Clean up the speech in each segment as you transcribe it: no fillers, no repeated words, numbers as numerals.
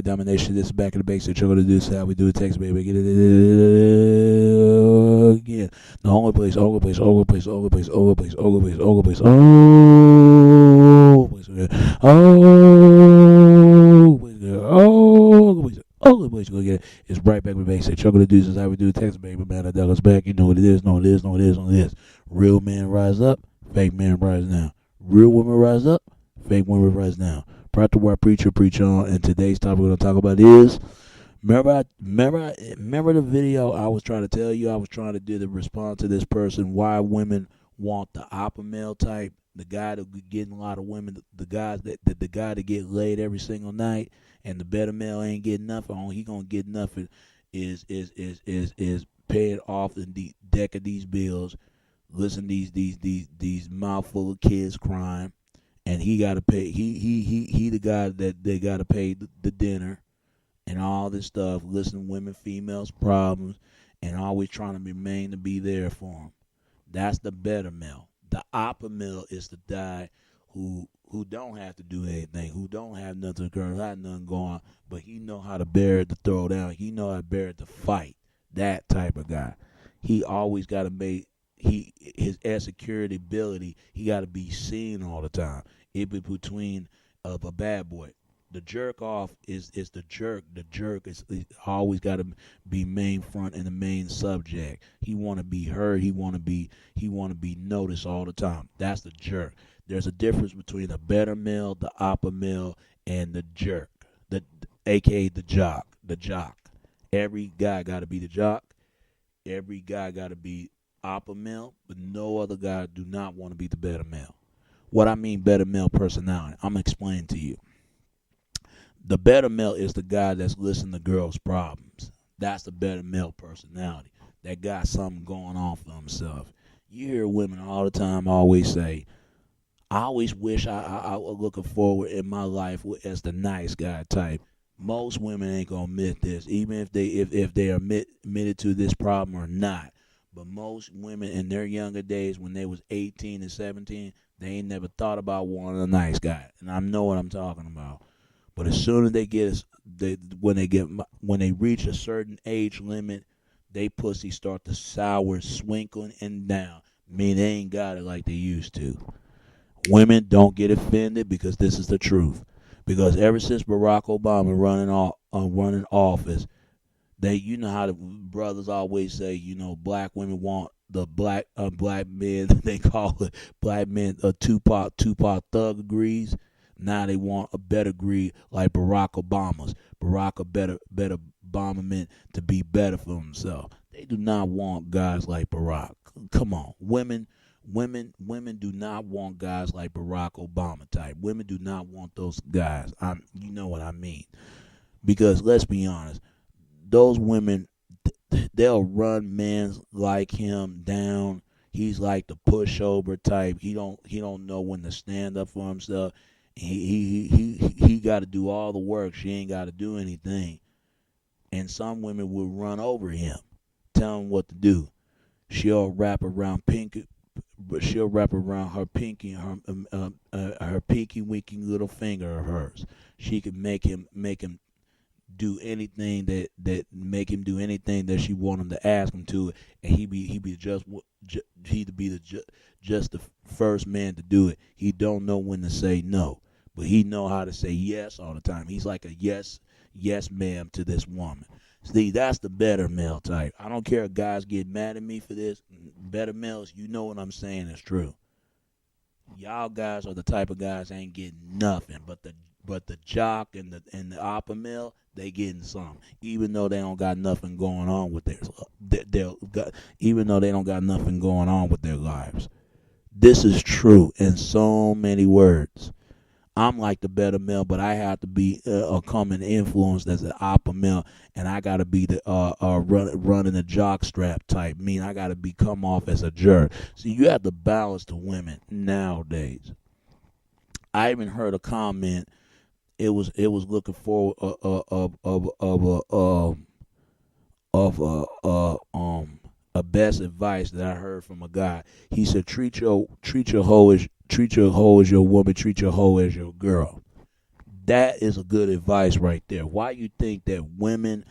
Domination. This is Back in the Basics. You're gonna do this how we do it. Text baby. Get it again. The only place. Oh, place. Oh, place. Oh, place. Oh, place. Oh, place. Oh, place. Oh, place. Oh, place. Oh, place. Only place you're gonna get is right back with basics. You're gonna do this is how we do it. Text baby. Man, I dug us back. You know what it is. Know what it is. Know what it is. Know what it is. Real men rise up. Fake men rise down. Real women rise up. Fake women rise down. Brought to where preacher preach on, and today's topic we're gonna talk about is remember the video I was trying to tell you I was trying to do to respond to this person why women want the alpha male type, the guy that getting a lot of women, the guys the guy that get laid every single night, and the better male ain't getting nothing. All he gonna get nothing is paying off the deck of these bills, listen to these mouthful of kids crying. And he got to pay. He the guy that they got to pay the dinner, and all this stuff. Listen to women, females' problems, and always trying to remain to be there for them. That's the better male. The alpha male is the guy who don't have to do anything, who don't have nothing, got nothing going, but he know how to bear it to throw down. He know how to bear it to fight. That type of guy. He always got to make. His security ability, he got to be seen all the time. It be between of a bad boy. The jerk off is the jerk. The jerk is always got to be main front and the main subject. He want to be heard. He want to be noticed all the time. That's the jerk. There's a difference between a better male, the alpha male, and the jerk, aka the jock. The jock. Every guy got to be the jock. Every guy got to be alpha male, but no other guy do not want to be the better male. What I mean better male personality, I'm explaining to you. The better male is the guy that's listening to girls' problems. That's the better male personality. That got something going on for himself. You hear women all the time always say, I always wish I was looking forward in my life as the nice guy type. Most women ain't gonna admit this, even if they are admitted to this problem or not. But most women in their younger days, when they was 18 and 17, they ain't never thought about wanting a nice guy. And I know what I'm talking about. But as soon as when they reach a certain age limit, they pussy start to sour, swinkling and down. I mean, they ain't got it like they used to. Women, don't get offended because this is the truth. Because ever since Barack Obama running office, you know how the brothers always say, black women want the black men. They call it black men a Tupac thug agrees. Now they want a better greed like Barack Obama's. Barack a better Obama meant to be better for himself. They do not want guys like Barack. Come on, women do not want guys like Barack Obama type. Women do not want those guys. You know what I mean? Because let's be honest. Those women, they'll run men like him down. He's like the pushover type. He don't know when to stand up for himself. He got to do all the work. She ain't got to do anything. And some women will run over him, tell him what to do. She'll wrap around her pinky, her pinky winky little finger of hers. She can make him do anything that make him do anything that she want him to ask him to, and he'd be just the first man to do it. He don't know when to say no, but he know how to say yes all the time. He's like a yes ma'am to this woman. See, that's the better male type. I don't care if guys get mad at me for this. Better males, you know what I'm saying is true. Y'all guys are the type of guys that ain't getting nothing, but the jock and the alpha male, they getting some, even though they don't got nothing going on with even though they don't got nothing going on with their lives. This is true in so many words. I'm like the better male, but I have to be come and influenced as an alpha male, and I got to be the running the jock strap type. I got to come off as a jerk. See, you have to balance the women nowadays. I even heard a comment. It was looking for a best advice that I heard from a guy. He said, treat your hoe as your woman, treat your hoe as your girl. That is a good advice right there. Why you think that women,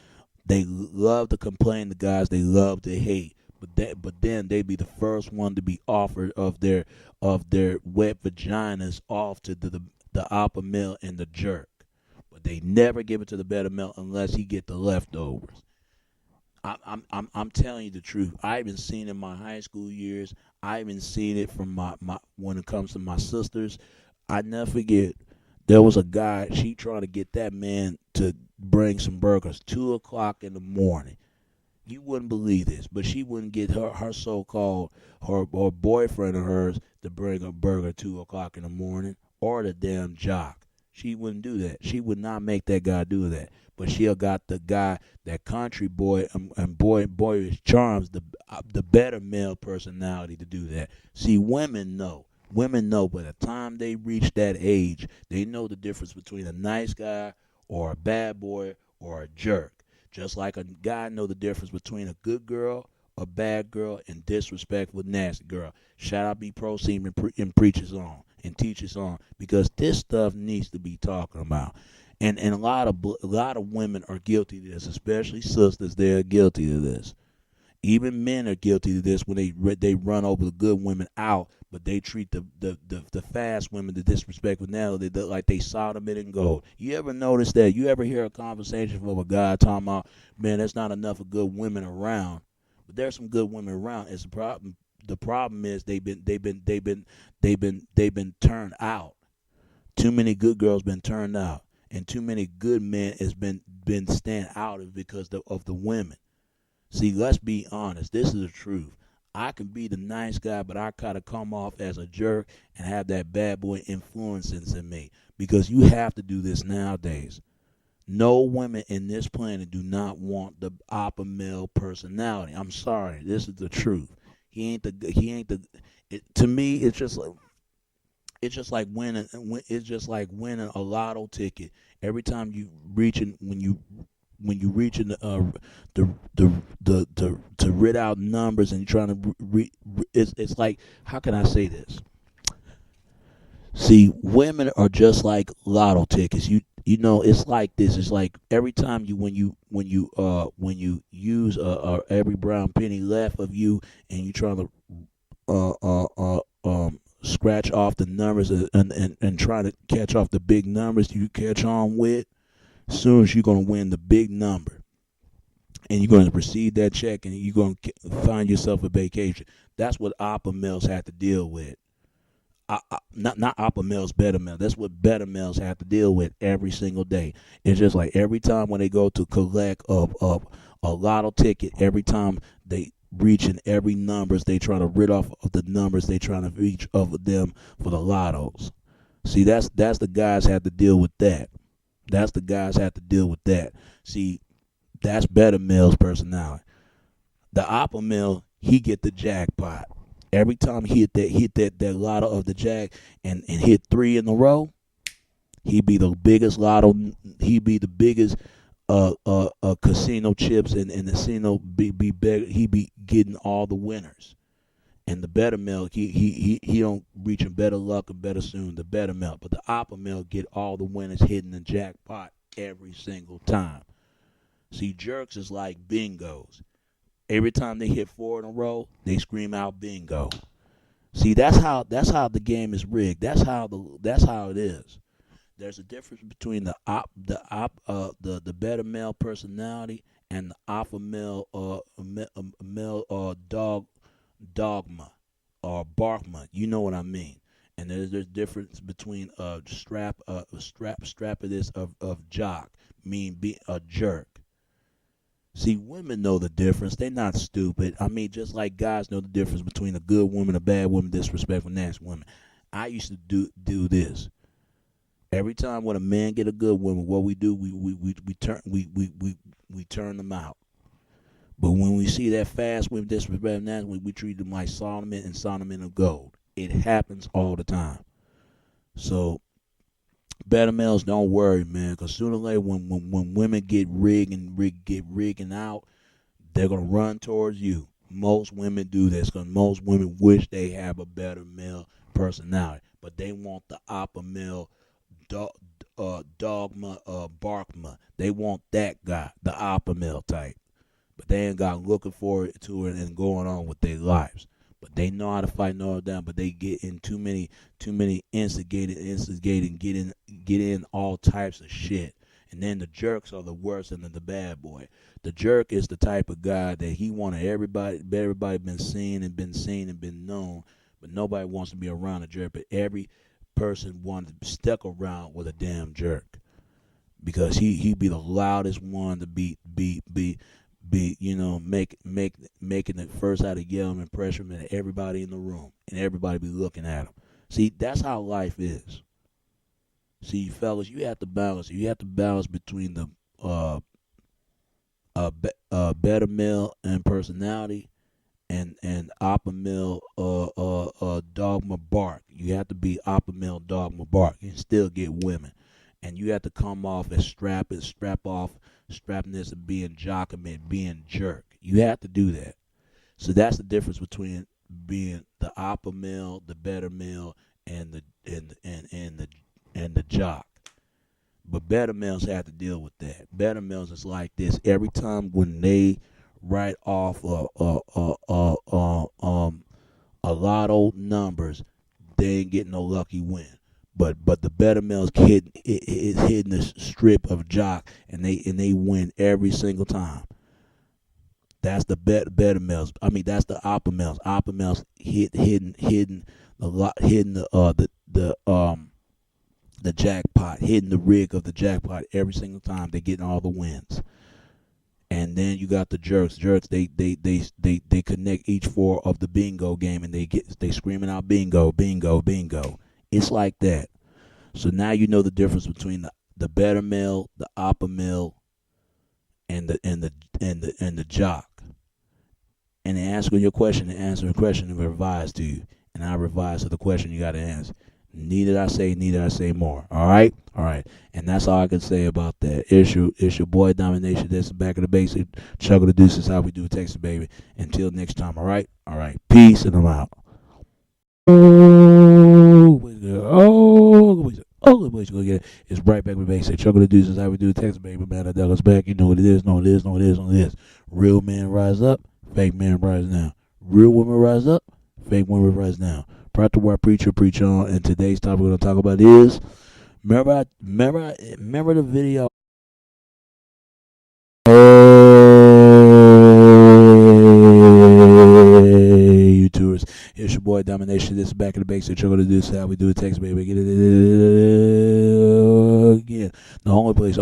they love to complain to guys, they love to hate, but then they be the first one to be offered of their wet vaginas off to the alpha male and the jerk, but they never give it to the beta male unless he get the leftovers. I'm telling you the truth. I even seen it in my high school years. I even seen it from my when it comes to my sisters. I never forget. There was a guy. She trying to get that man to bring some burgers 2 o'clock in the morning. You wouldn't believe this, but she wouldn't get her so-called her boyfriend of hers to bring a burger 2 o'clock in the morning or the damn jock. She wouldn't do that. She would not make that guy do that. But she'll got the guy, that country boy and boyish charms, the better male personality to do that. See, women know. Women know by the time they reach that age, they know the difference between a nice guy or a bad boy or a jerk. Just like a guy know the difference between a good girl, a bad girl, and disrespectful, nasty girl. Shout out be proceed and preaches on and teaches on, because this stuff needs to be talking about. And a lot of women are guilty of this, especially sisters. They are guilty of this. Even men are guilty of this when they run over the good women out, but they treat the fast women, the disrespectful now, like they Sodom it and gold. You ever notice that? You ever hear a conversation from a guy talking about, man, there's not enough of good women around, but there's some good women around. It's a problem. The problem is they've been turned out. Too many good girls been turned out, and too many good men has been stand out because of the women. See, let's be honest. This is the truth. I can be the nice guy, but I gotta come off as a jerk and have that bad boy influences in me, because you have to do this nowadays. No women in this planet do not want the alpha male personality. I'm sorry, this is the truth. He ain't the. He ain't the. To me, it's just like winning. It's just like winning a lotto ticket. Every time you reaching when you reaching the to read out numbers and you're trying to it's like, how can I say this? See, women are just like lotto tickets. You know, it's like this. It's like every time when you use every brown penny left of you, and you trying to uh uh uh scratch off the numbers, and try to catch off the big numbers you catch on with. Soon as you're gonna win the big number, and you're gonna receive that check, and you're gonna find yourself a vacation. That's what alpha males have to deal with. Not alpha males, beta males. That's what beta males have to deal with every single day. It's just like every time when they go to collect of a lotto ticket, every time they reaching every numbers, they trying to rid off of the numbers they trying to reach of them for the lottos. See, that's the guys have to deal with that. That's the guys have to deal with that. See, that's beta male's personality. The alpha male, he get the jackpot. Every time he hit that lotto of the jack, and hit three in a row, he be the biggest lotto. He be the biggest casino chips, and the casino be big. He be getting all the winners. And the better male, he don't reach in better luck and better soon. The better male, but the alpha male get all the winners, hitting the jackpot every single time. See, jerks is like bingos. Every time they hit four in a row, they scream out bingo. See, that's how the game is rigged. That's how it is. There's a difference between the better male personality and the alpha male male dogma or barkma. You know what I mean. And there's a difference between strap of this of jock, mean be a jerk. See, women know the difference. They're not stupid. I mean, just like guys know the difference between a good woman, a bad woman, disrespectful, nasty woman. I used to do this. Every time when a man get a good woman, what we do, we turn them out. But when we see that fast women, disrespectful, nasty women, we treat them like Solomon and Solomon of gold. It happens all the time. So better males, don't worry, man, because sooner or later, when women get rigging out, they're gonna run towards you. Most women do this because most women wish they have a better male personality, but they want the alpha male Dogma, Barkma. They want that guy, the alpha male type. But they ain't got looking forward to it and going on with their lives. But they know how to fight and all down. But they get in too many instigating, get in all types of shit. And then the jerks are the worst, and then the bad boy. The jerk is the type of guy that he wanted everybody been seen and been known, but nobody wants to be around a jerk. But every person wanted to stick around with a damn jerk because he be the loudest one to be making the first out of yelling and pressure at everybody in the room, and everybody be looking at him. See, that's how life is. See, fellas, you have to balance. You have to balance between the beta male and personality and alpha male dogma bark. You have to be alpha male dogma bark and still get women. And you have to come off as strappness and being jockeyman, being jerk. You have to do that. So that's the difference between being the alpha male, the beta male, and the jock. But beta males have to deal with that. Beta males is like this. Every time when they write off a lot of numbers, they ain't getting no lucky win. But the beta males hitting the strip of jock, and they win every single time. That's the beta males. I mean, that's the alpha males. Alpha males hitting the jackpot, hitting the rig of the jackpot every single time. They getting all the wins. And then you got the jerks. Jerks, they connect each four of the bingo game, and they screaming out bingo, bingo, bingo. It's like that. So now you know the difference between the beta male, the alpha male, and the jock. And answering your question, and revise to you. And I revise to the question you got to answer. Neither I say more. All right. And that's all I can say about that. It's your boy Domination. This is Back of the Basic. Chuckle the Deuces, how we do Texas, baby. Until next time. All right. Peace, and I'm out. It's right back with Basic. Chuckle the Deuces, how we do Texas, baby. Man, I dug us back. You know what it is. Real men rise up. Fake men rise down. Real women rise up. Fake women rise down. Proud to where preacher preach on, and today's topic we're going to talk about is remember the video. Hey, YouTubers, it's your boy Domination. This is Back in the Basic. You're going to do how we do it, text baby. Get it again. The only place.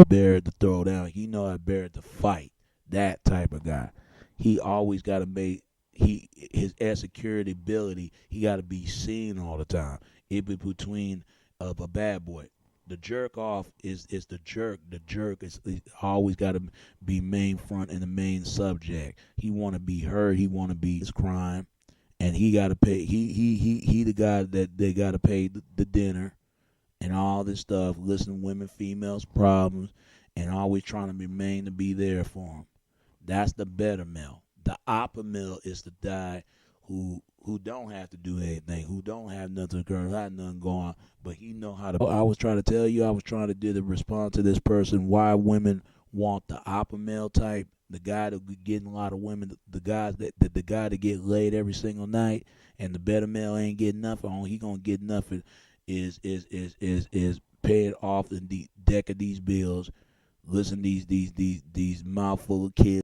Bear to throw down. He know I bear to fight. That type of guy. He always got to make his security ability. He got to be seen all the time. It be between a bad boy. The jerk off is the jerk. The jerk is always got to be main front and the main subject. He want to be heard. He want to be his crime, and he got to pay. He the guy that they got to pay the dinner, and all this stuff. Listen to women, females' problems, and always trying to remain to be there for them. That's the better male. The alpha male is the guy who don't have to do anything, who don't have nothing going, but he know how to. I was trying to tell you, I was trying to do the response to this person, why women want the alpha male type, the guy that getting a lot of women, the guy that get laid every single night, and the better male ain't getting nothing. All he gonna get nothing is paying off the deck of these bills, listen to these mouthful of kids.